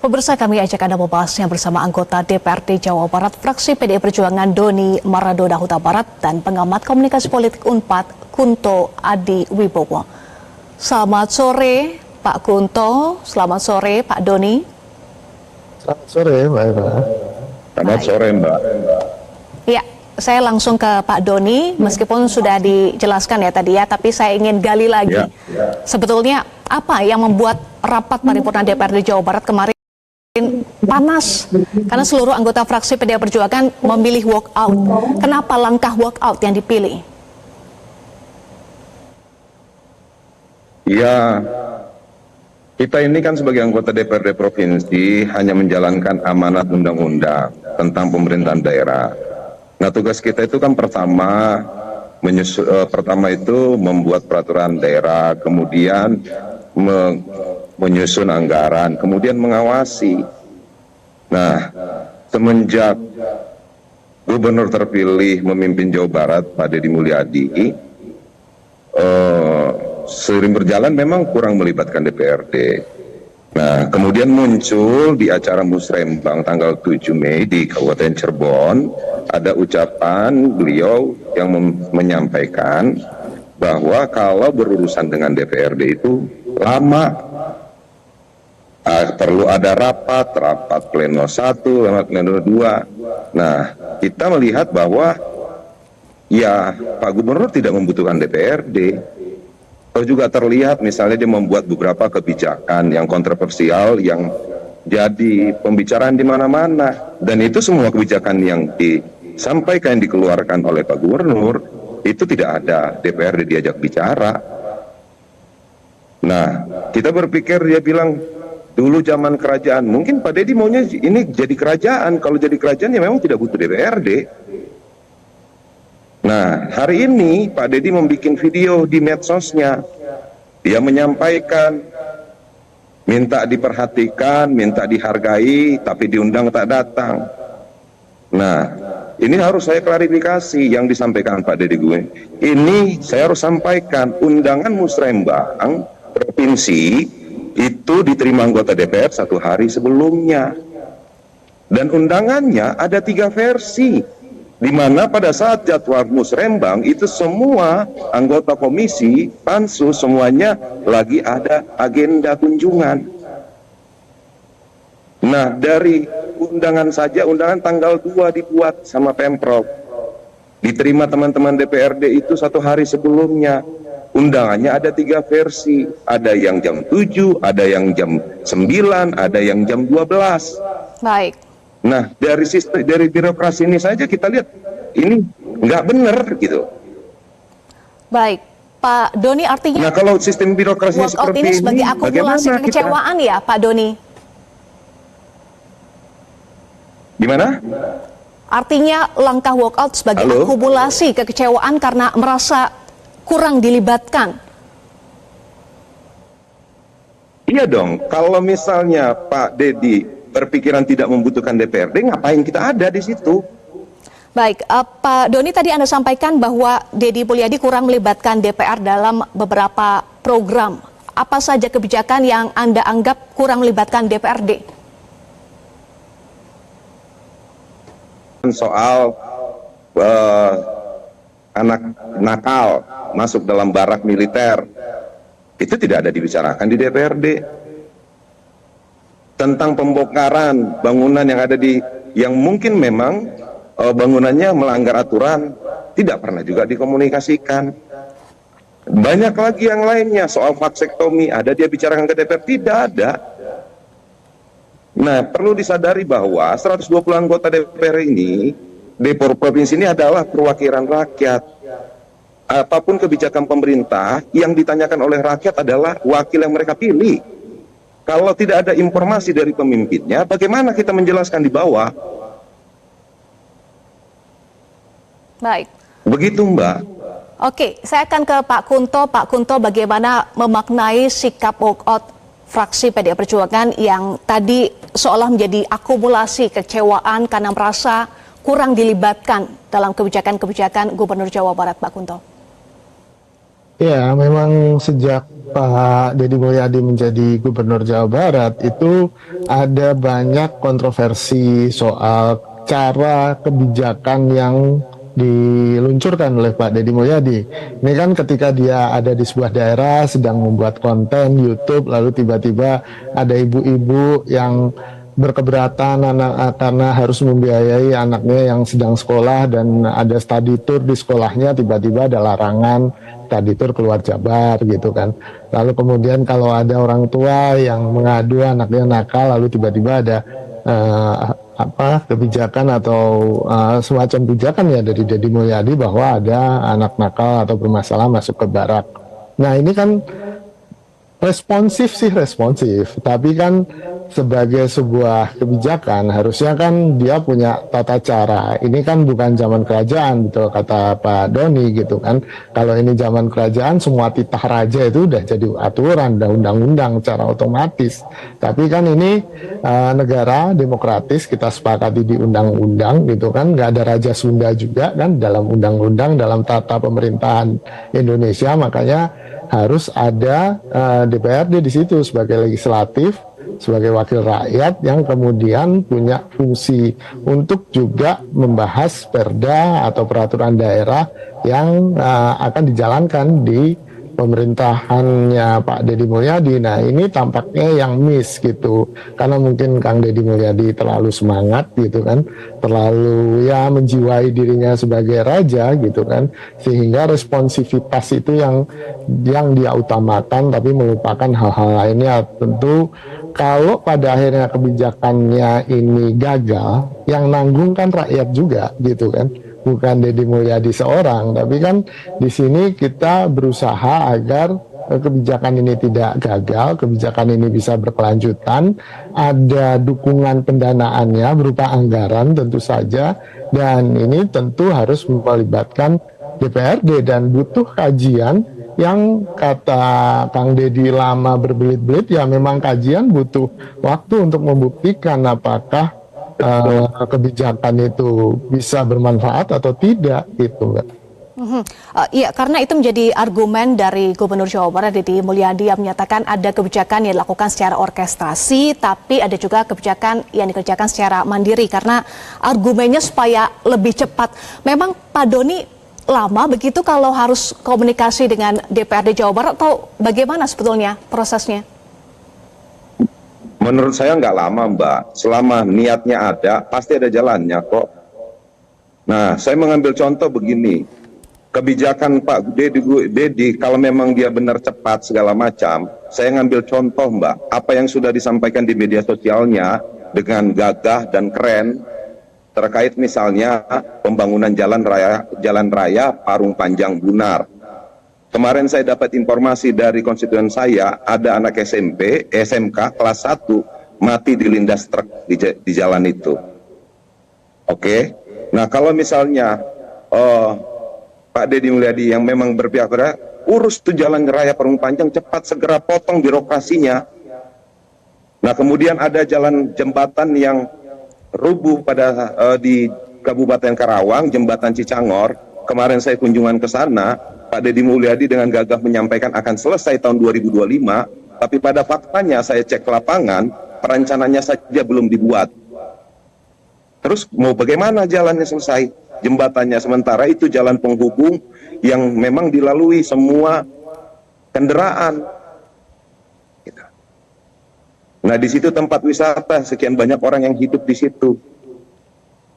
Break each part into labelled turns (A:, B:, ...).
A: Pemirsa, kami ajak Anda membahasnya bersama anggota DPRD Jawa Barat, fraksi PDI Perjuangan Doni Maradona Huta Barat, dan pengamat komunikasi politik UNPAD, Kunto Adi Wibowo. Selamat sore, Pak Kunto. Selamat sore, Pak Doni.
B: Selamat sore, Mbak Eva.
C: Selamat sore, Mbak.
A: Ya, saya langsung ke Pak Doni, meskipun sudah dijelaskan ya tadi ya, tapi saya ingin gali lagi. Sebetulnya apa yang membuat rapat paripurna DPRD Jawa Barat kemarin panas? Karena seluruh anggota fraksi PDI Perjuangan memilih walk out. Kenapa langkah walk out yang dipilih?
C: Ya, kita ini kan sebagai anggota DPRD Provinsi hanya menjalankan amanat undang-undang tentang pemerintahan daerah. Nah, tugas kita itu kan pertama itu membuat peraturan daerah, kemudian menyusun anggaran, kemudian mengawasi. Nah, semenjak Gubernur terpilih memimpin Jawa Barat, Pak Deddy Mulyadi, seiring berjalan memang kurang melibatkan DPRD. Nah, kemudian muncul di acara Musrembang tanggal 7 Mei di Kabupaten Cirebon, ada ucapan beliau yang menyampaikan bahwa kalau berurusan dengan DPRD itu lama. Perlu ada rapat pleno 1, pleno 2. Nah, kita melihat bahwa ya Pak Gubernur tidak membutuhkan DPRD. Atau juga terlihat misalnya dia membuat beberapa kebijakan yang kontroversial yang jadi pembicaraan di mana-mana. Dan itu semua kebijakan yang disampaikan, dikeluarkan oleh Pak Gubernur, itu tidak ada DPRD diajak bicara. Nah, kita berpikir, dia bilang dulu zaman kerajaan, mungkin Pak Deddy maunya ini jadi kerajaan. Kalau jadi kerajaan ya memang tidak butuh DPRD. Nah, hari ini Pak Deddy membuat video di medsosnya. Dia menyampaikan minta diperhatikan, minta dihargai, tapi diundang tak datang. Nah, ini harus saya klarifikasi yang disampaikan Pak Deddy gue. Ini saya harus sampaikan, undangan Musrembang Provinsi itu diterima anggota DPR 1 hari sebelumnya. Dan undangannya ada 3 versi. Di mana pada saat jadwal Musrembang itu semua anggota komisi, pansus, semuanya lagi ada agenda kunjungan. Nah, dari undangan saja, undangan tanggal 2 dibuat sama Pemprov. Diterima teman-teman DPRD itu 1 hari sebelumnya. Undangannya ada 3 versi. Ada yang jam 7, ada yang jam 9, ada yang jam 12.
A: Baik.
C: Nah, dari birokrasi ini saja kita lihat ini nggak benar gitu.
A: Baik, Pak Doni, artinya
C: nah, kalau sistem birokrasinya seperti
A: ini sebagai akumulasi kekecewaan ya, Pak Doni?
C: Gimana?
A: Artinya langkah walkout sebagai akumulasi kekecewaan karena merasa kurang dilibatkan.
C: Iya dong, kalau misalnya Pak Deddy berpikiran tidak membutuhkan DPRD, ngapain kita ada di situ?
A: Baik, Pak Doni, tadi Anda sampaikan bahwa Deddy Mulyadi kurang melibatkan DPR dalam beberapa program. Apa saja kebijakan yang Anda anggap kurang melibatkan DPRD?
C: Soal anak nakal masuk dalam barak militer, itu tidak ada dibicarakan di DPRD. Tentang pembongkaran bangunan yang ada yang mungkin memang bangunannya melanggar aturan, tidak pernah juga dikomunikasikan. Banyak lagi yang lainnya, soal vaksektomi, ada dia bicarakan ke DPR? Tidak ada. Nah, perlu disadari bahwa 120 anggota DPR ini, DPR Provinsi ini adalah perwakilan rakyat. Apapun kebijakan pemerintah, yang ditanyakan oleh rakyat adalah wakil yang mereka pilih. Kalau tidak ada informasi dari pemimpinnya, bagaimana kita menjelaskan di bawah?
A: Baik.
C: Begitu, Mbak.
A: Oke, saya akan ke Pak Kunto. Pak Kunto, bagaimana memaknai sikap walkout fraksi PDI Perjuangan yang tadi seolah menjadi akumulasi kekecewaan karena merasa kurang dilibatkan dalam kebijakan-kebijakan Gubernur Jawa Barat, Pak Kunto?
B: Ya, memang sejak Pak Deddy Mulyadi menjadi Gubernur Jawa Barat itu ada banyak kontroversi soal cara kebijakan yang diluncurkan oleh Pak Deddy Mulyadi. Ini kan ketika dia ada di sebuah daerah sedang membuat konten YouTube, lalu tiba-tiba ada ibu-ibu yang berkeberatan karena harus membiayai anaknya yang sedang sekolah dan ada study tour di sekolahnya, tiba-tiba ada larangan study tour keluar Jabar gitu kan. Lalu kemudian kalau ada orang tua yang mengadu anaknya nakal, lalu tiba-tiba ada kebijakan atau semacam kebijakan ya dari Deddy Mulyadi bahwa ada anak nakal atau bermasalah masuk ke barak. Nah ini kan responsif sih responsif, tapi kan sebagai sebuah kebijakan harusnya kan dia punya tata cara. Ini kan bukan zaman kerajaan, betul kata Pak Doni gitu kan. Kalau ini zaman kerajaan semua titah raja itu udah jadi aturan, udah undang-undang secara otomatis. Tapi kan ini negara demokratis, kita sepakati di undang-undang gitu kan. Nggak ada Raja Sunda juga kan dalam undang-undang, dalam tata pemerintahan Indonesia, makanya harus ada DPRD di situ sebagai legislatif, sebagai wakil rakyat yang kemudian punya fungsi untuk juga membahas perda atau peraturan daerah yang akan dijalankan di pemerintahannya Pak Deddy Mulyadi. Nah ini tampaknya yang miss gitu, karena mungkin Kang Deddy Mulyadi terlalu semangat gitu kan, terlalu ya menjiwai dirinya sebagai raja gitu kan, sehingga responsivitas itu yang dia utamakan tapi melupakan hal-hal lainnya. Tentu kalau pada akhirnya kebijakannya ini gagal, yang nanggung kan rakyat juga gitu kan, bukan Deddy Mulyadi seorang. Tapi kan di sini kita berusaha agar kebijakan ini tidak gagal, kebijakan ini bisa berkelanjutan, ada dukungan pendanaannya berupa anggaran tentu saja, dan ini tentu harus melibatkan DPRD dan butuh kajian yang kata Kang Deddy lama berbelit-belit, ya memang kajian butuh waktu untuk membuktikan apakah kebijakan itu bisa bermanfaat atau tidak gitu kan.
A: Iya, karena itu menjadi argumen dari Gubernur Jawa Barat Deddy Mulyadi yang menyatakan ada kebijakan yang dilakukan secara orkestrasi, tapi ada juga kebijakan yang dikerjakan secara mandiri karena argumennya supaya lebih cepat. Memang Pak Doni lama begitu kalau harus komunikasi dengan DPRD Jawa Barat atau bagaimana sebetulnya prosesnya?
C: Menurut saya nggak lama, Mbak. Selama niatnya ada, pasti ada jalannya kok. Nah, saya mengambil contoh begini. Kebijakan Pak Deddy, kalau memang dia benar cepat segala macam, saya ngambil contoh, Mbak. Apa yang sudah disampaikan di media sosialnya dengan gagah dan keren, terkait misalnya pembangunan jalan raya Parung Panjang Bunar. Kemarin saya dapat informasi dari konstituen saya, ada anak SMP, SMK kelas 1 mati dilindas truk di jalan itu. Oke. Nah, kalau misalnya Pak Deddy Mulyadi yang memang berpihak pada urus tuh jalan raya Parung Panjang, cepat segera potong birokrasinya. Nah, kemudian ada jalan jembatan yang rubuh di Kabupaten Karawang, jembatan Cicangor. Kemarin saya kunjungan ke sana, Pak Deddy Mulyadi dengan gagah menyampaikan akan selesai tahun 2025, tapi pada faktanya saya cek ke lapangan, perencanaannya saja belum dibuat. Terus mau bagaimana jalannya selesai? Jembatannya sementara itu jalan penghubung yang memang dilalui semua kendaraan. Nah, di situ tempat wisata, sekian banyak orang yang hidup di situ.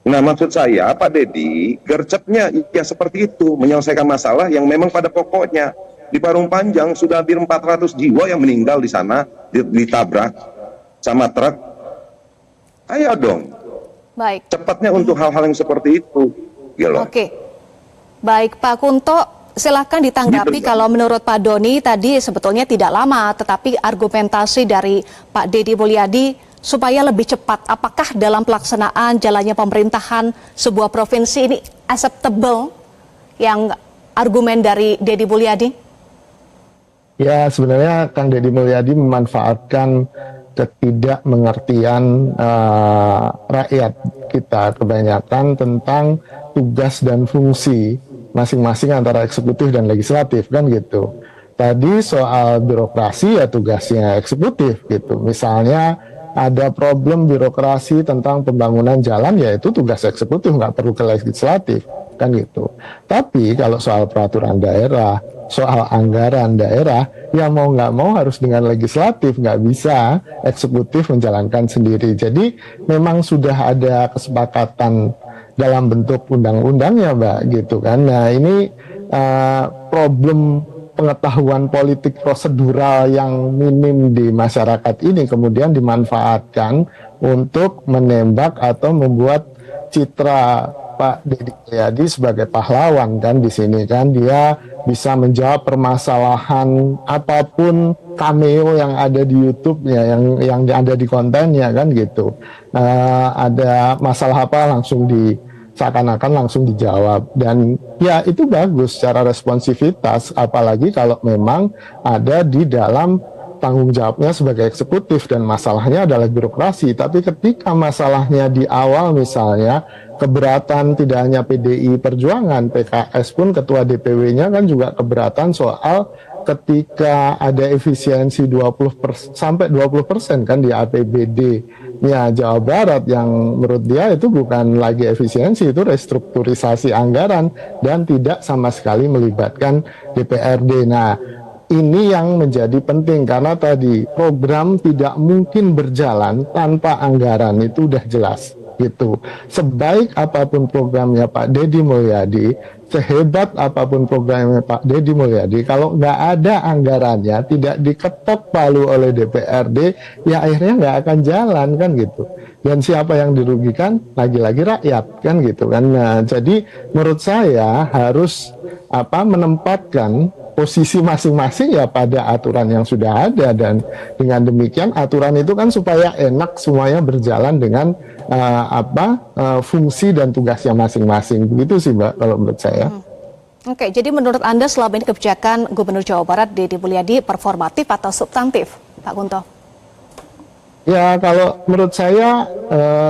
C: Nah, maksud saya, Pak Deddy, gercepnya ya seperti itu, menyelesaikan masalah yang memang pada pokoknya. Di Parung Panjang sudah hampir 400 jiwa yang meninggal di sana, ditabrak sama truk. Ayo dong.
A: Baik.
C: Cepatnya untuk hal-hal yang seperti itu. Gitu.
A: Oke. Baik, Pak Kunto, silakan ditanggapi kalau menurut Pak Doni tadi sebetulnya tidak lama, tetapi argumentasi dari Pak Deddy Mulyadi supaya lebih cepat. Apakah dalam pelaksanaan jalannya pemerintahan sebuah provinsi ini acceptable yang argumen dari Deddy Mulyadi?
B: Ya, sebenarnya Kang Deddy Mulyadi memanfaatkan ketidakmengertian rakyat kita kebanyakan tentang tugas dan fungsi masing-masing antara eksekutif dan legislatif kan gitu. Tadi soal birokrasi ya tugasnya eksekutif gitu. Misalnya ada problem birokrasi tentang pembangunan jalan, ya itu tugas eksekutif, nggak perlu ke legislatif kan gitu. Tapi kalau soal peraturan daerah, soal anggaran daerah, ya mau nggak mau harus dengan legislatif, nggak bisa eksekutif menjalankan sendiri. Jadi memang sudah ada kesepakatan dalam bentuk undang-undangnya, Mbak, gitu kan. Nah ini problem pengetahuan politik prosedural yang minim di masyarakat ini kemudian dimanfaatkan untuk menembak atau membuat citra Pak Deddy Mulyadi sebagai pahlawan kan di sini kan. Dia bisa menjawab permasalahan apapun, cameo yang ada di YouTube-nya, yang ada di kontennya kan gitu. Ada masalah apa langsung seakan-akan langsung dijawab, dan ya itu bagus secara responsivitas, apalagi kalau memang ada di dalam tanggung jawabnya sebagai eksekutif dan masalahnya adalah birokrasi. Tapi ketika masalahnya di awal misalnya keberatan tidak hanya PDI Perjuangan, PKS pun ketua DPW-nya kan juga keberatan soal ketika ada efisiensi sampai 20% kan di APBD-nya Jawa Barat, yang menurut dia itu bukan lagi efisiensi, itu restrukturisasi anggaran dan tidak sama sekali melibatkan DPRD. Nah, ini yang menjadi penting karena tadi program tidak mungkin berjalan tanpa anggaran, itu udah jelas gitu. Sebaik apapun programnya Pak Deddy Mulyadi, sehebat apapun programnya Pak Deddy Mulyadi, kalau nggak ada anggarannya, tidak diketok palu oleh DPRD, ya akhirnya nggak akan jalan kan gitu. Dan siapa yang dirugikan? Lagi-lagi rakyat kan gitu kan. Nah, jadi menurut saya harus menempatkan posisi masing-masing ya pada aturan yang sudah ada, dan dengan demikian aturan itu kan supaya enak semuanya berjalan dengan fungsi dan tugasnya masing-masing. Begitu sih Mbak kalau menurut saya.
A: Oke, jadi menurut Anda selama ini kebijakan Gubernur Jawa Barat Deddy Mulyadi performatif atau substantif, Pak Kunto?
B: Ya, kalau menurut saya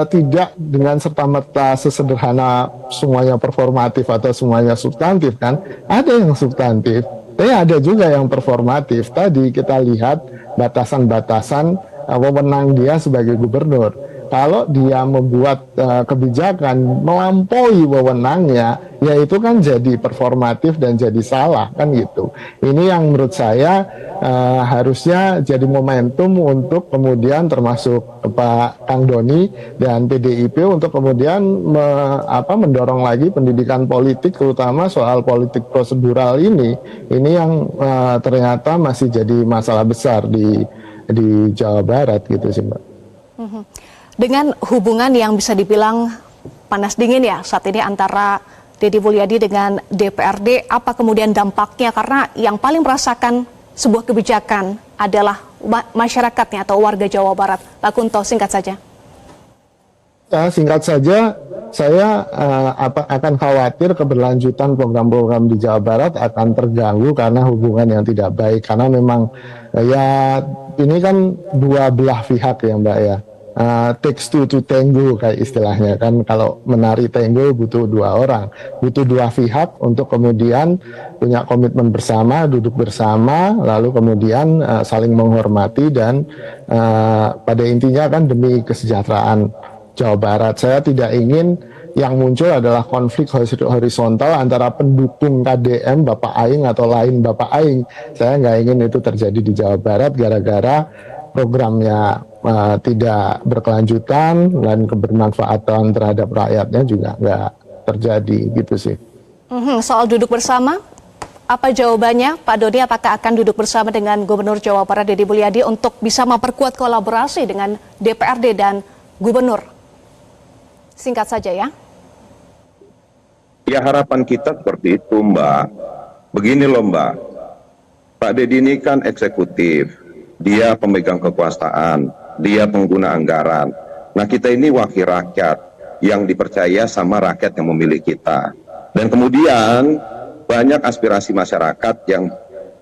B: tidak dengan serta-merta sesederhana semuanya performatif atau semuanya substantif kan. Ada yang substantif, tapi ada juga yang performatif. Tadi kita lihat batasan-batasan wewenang dia sebagai gubernur. Kalau dia membuat kebijakan melampaui wewenangnya, ya itu kan jadi performatif dan jadi salah kan gitu. Ini yang menurut saya harusnya jadi momentum untuk kemudian termasuk Pak Kang Doni dan PDIP untuk kemudian mendorong lagi pendidikan politik, terutama soal politik prosedural ini yang ternyata masih jadi masalah besar di Jawa Barat gitu sih Mbak.
A: Dengan hubungan yang bisa dibilang panas dingin ya saat ini antara Deddy Mulyadi dengan DPRD, apa kemudian dampaknya? Karena yang paling merasakan sebuah kebijakan adalah masyarakatnya atau warga Jawa Barat. Pak Kunto, singkat saja.
B: Ya, singkat saja, saya akan khawatir keberlanjutan program-program di Jawa Barat akan terganggu karena hubungan yang tidak baik. Karena memang ya ini kan dua belah pihak ya Mbak ya. Takes two to tango kayak istilahnya kan. Kalau menari tango butuh dua orang, butuh dua pihak untuk kemudian punya komitmen bersama, duduk bersama, lalu kemudian saling menghormati dan pada intinya kan demi kesejahteraan Jawa Barat. Saya tidak ingin yang muncul adalah konflik horizontal antara pendukung KDM Bapak Aing atau lain Bapak Aing. Saya nggak ingin itu terjadi di Jawa Barat gara-gara programnya tidak berkelanjutan dan kebermanfaatan terhadap rakyatnya juga nggak terjadi gitu sih.
A: Soal duduk bersama, apa jawabannya Pak Doni? Apakah akan duduk bersama dengan Gubernur Jawa Barat Deddy Mulyadi untuk bisa memperkuat kolaborasi dengan DPRD dan Gubernur? Singkat saja ya.
C: Ya harapan kita seperti itu Mbak. Begini loh Mbak, Pak Deddy ini kan eksekutif, dia pemegang kekuasaan, dia pengguna anggaran. Nah kita ini wakil rakyat yang dipercaya sama rakyat yang memilih kita. Dan kemudian banyak aspirasi masyarakat yang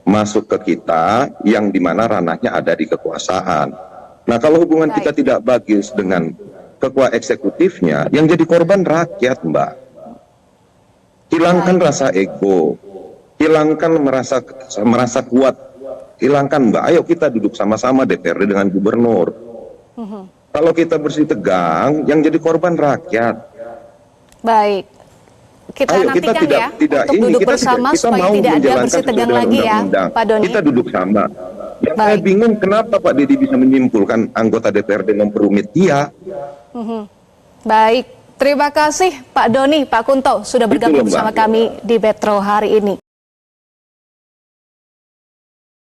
C: masuk ke kita yang dimana ranahnya ada di kekuasaan. Nah kalau hubungan kita tidak bagus dengan kekuasaan eksekutifnya, yang jadi korban rakyat Mbak. Hilangkan rasa ego, hilangkan merasa kuat, hilangkan Mbak. Ayo kita duduk sama-sama DPRD dengan gubernur. Kalau kita bersih tegang, yang jadi korban rakyat.
A: Baik. Kita
C: Ayo,
A: nantikan
C: kita tidak
A: untuk
C: ini,
A: duduk
C: kita
A: bersama
C: kita
A: supaya
C: mau
A: tidak ada
C: menjalankan
A: bersih tegang
C: sesuai dengan
A: lagi ya,
C: undang-undang.
A: Pak Doni.
C: Kita duduk sama. Yang saya
A: Baik.
C: bingung kenapa Pak Deddy bisa menyimpulkan anggota DPRD memperumit dia.
A: Baik, terima kasih Pak Doni, Pak Kunto sudah bergabung
C: Itulah, Mbak.
A: bersama kami di Metro hari ini.